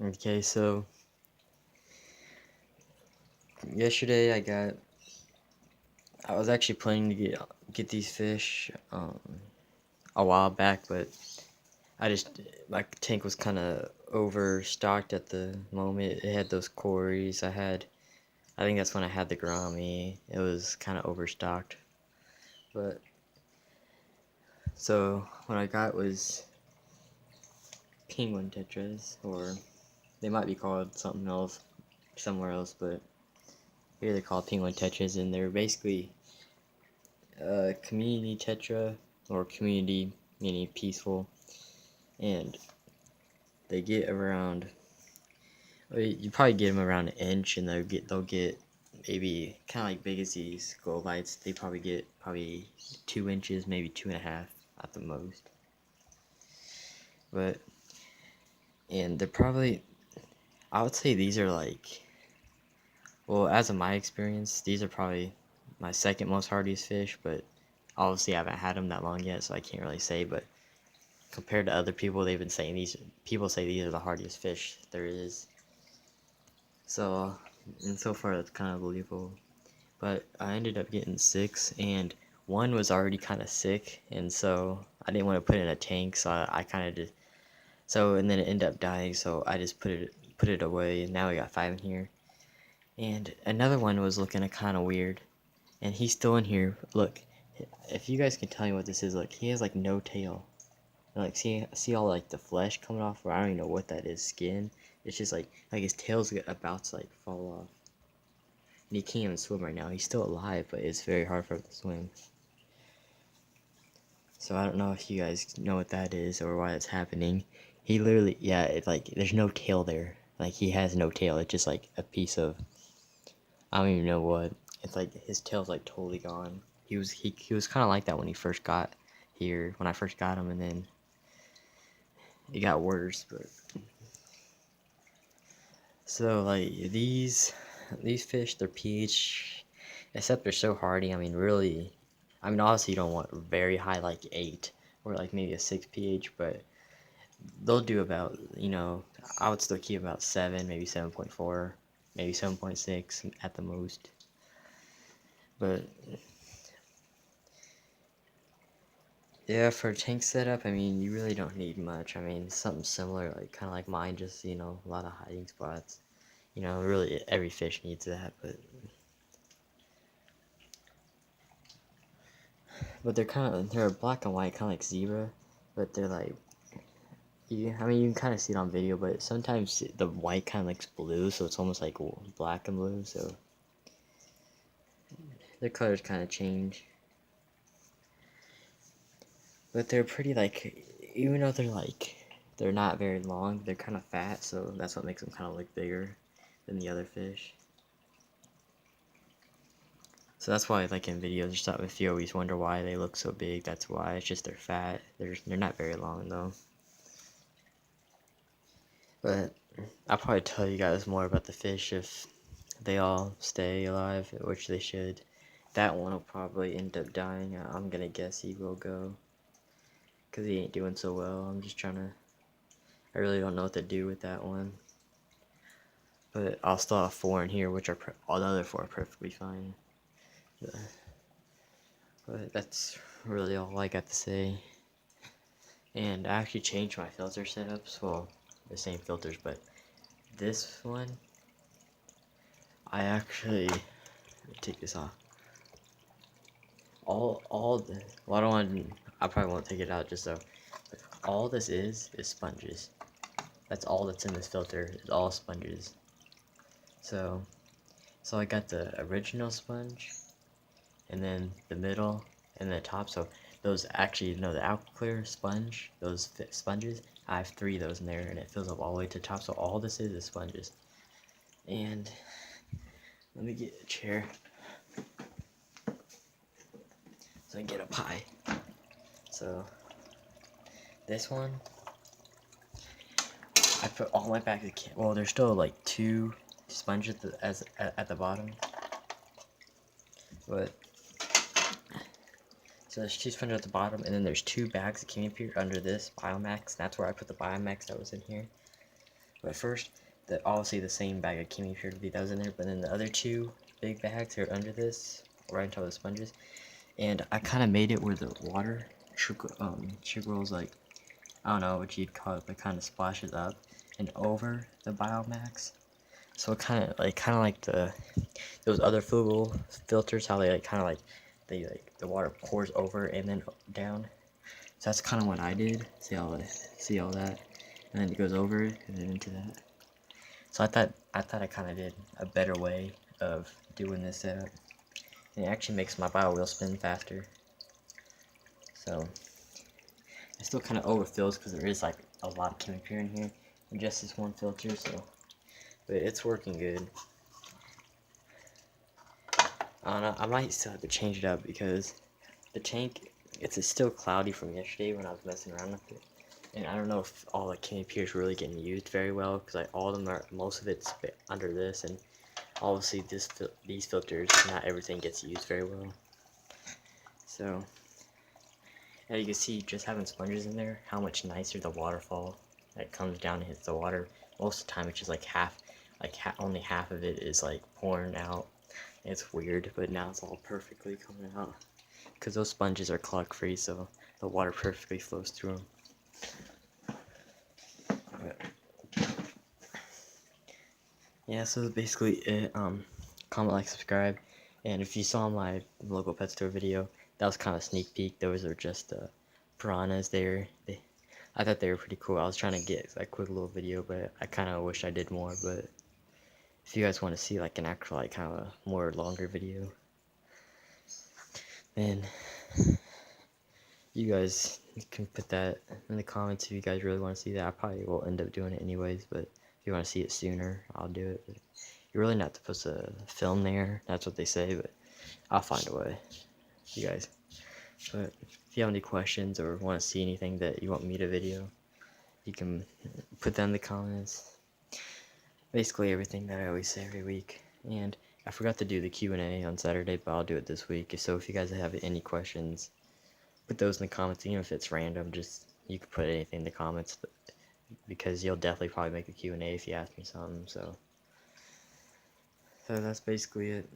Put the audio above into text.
Okay, so yesterday I was actually planning to get these fish a while back, but I just my tank was kind of overstocked at the moment. It had those quarries. I think that's when I had the Grammy. It was kind of overstocked, but so what I got was penguin tetras, or they might be called something else somewhere else, but here they're called penguin tetras, and they're basically community tetra, or community meaning peaceful, and they get around. Well, you probably get them around an inch, and they'll get maybe kind of like big as these gold lights. They probably get probably 2 inches, maybe 2.5 at the most. But and they're probably, I would say these are like, well, as of my experience, these are probably my second most hardiest fish. But obviously, I haven't had them that long yet, so I can't really say. But compared to other people, they've been saying these. People say these are the hardiest fish there is. So, and so far that's kind of believable. But I ended up getting six, and one was already kind of sick, and so I didn't want to put it in a tank, so I kind of just and then it ended up dying, so I just put it away, and now we got five in here. And another one was looking kind of weird, and he's still in here. Look, if you guys can tell me what this is, look, he has like no tail. Like see all like the flesh coming off, or I don't even know what that is, skin. It's just like his tail's about to like fall off. And he can't even swim right now. He's still alive, but it's very hard for him to swim. So I don't know if you guys know what that is or why it's happening. He literally, yeah, it's like there's no tail there. Like he has no tail. It's just like a piece of, I don't even know what. It's like his tail's like totally gone. He was kind of like that when he first got here, when I first got him, and then it got worse. But so like these fish, their pH, except they're so hardy. I mean, really, I mean, obviously you don't want very high, like 8 or like maybe a 6 pH, but they'll do about, I would still keep about 7, maybe 7.4, maybe 7.6 at the most. But yeah, for a tank setup, I mean, you really don't need much. I mean, something similar, like kind of like mine, just a lot of hiding spots. Really every fish needs that, but they're black and white, kind of like zebra, but they're like, I mean, you can kind of see it on video, but sometimes the white kind of looks blue, so it's almost like black and blue, so their colors kind of change. But they're pretty, like, even though they're not very long, they're kind of fat, so that's what makes them kind of look bigger than the other fish. So that's why, like, in videos or stuff, if you always wonder why they look so big, that's why. It's just they're fat. They're not very long, though. But I'll probably tell you guys more about the fish if they all stay alive, which they should. That one will probably end up dying. I'm gonna guess he will go, because he ain't doing so well. I'm just trying to, I really don't know what to do with that one. But I'll still have 4 in here, which are all the other 4 are perfectly fine. But that's really all I got to say. And I actually changed my filter setups. Well, the same filters, but this one, I actually, let me take this off. All the, well, I don't want, I probably won't take it out just so. But all this is sponges. That's all that's in this filter. It's all sponges. So I got the original sponge, and then the middle, and the top. So those actually, the Alclear sponge, those sponges, I have 3 of those in there, and it fills up all the way to the top. So all this is sponges. And let me get a chair so I can get a pie. So this one, I put all my back of the can. Well, there's still like 2 sponges at the bottom, but so there's 2 sponges at the bottom, and then there's 2 bags that came up here under this Biomax. That's where I put the Biomax that was in here. But first, obviously the same bag of Kimi Pure that was in there, but then the other two big bags are under this, right on top of the sponges. And I kind of made it where the water trickles, like, I don't know what you'd call it, but kind of splashes up and over the Biomax. So it kind of like those other Fugal filters, how they the water pours over and then down. So that's kind of what I did. See all that, and then it goes over and then into that. So I kind of did a better way of doing this setup, and it actually makes my bio wheel spin faster. So it still kind of overfills because there is like a lot of chemical in here, and just this one filter. So, but it's working good. I don't know. I might still have to change it up because the tank, it's still cloudy from yesterday when I was messing around with it. And I don't know if all the candy peers really getting used very well, because like all of them are, most of it's under this, and obviously these filters, not everything gets used very well. So, as you can see, just having sponges in there, how much nicer the waterfall that comes down and hits the water. Most of the time, it's just like only half of it is like pouring out. It's weird, but now it's all perfectly coming out because those sponges are clog free, so the water perfectly flows through them. Yeah, so that's basically it. Comment, like, subscribe, and if you saw my local pet store video, that was kind of a sneak peek. Those are just piranhas. I thought they were pretty cool. I was trying to get a quick little video, but I kind of wish I did more. But if you guys want to see like an actual, like, kind of a more longer video, then you guys can put that in the comments if you guys really want to see that. I probably will end up doing it anyways, but if you want to see it sooner, I'll do it. But you're really not supposed to film there. That's what they say, but I'll find a way. You guys. But if you have any questions or want to see anything that you want me to video, you can put that in the comments. Basically everything that I always say every week. And I forgot to do the Q&A on Saturday, but I'll do it this week. So if you guys have any questions, put those in the comments. Even if it's random, just you can put anything in the comments, because you'll definitely probably make a Q&A if you ask me something. So that's basically it.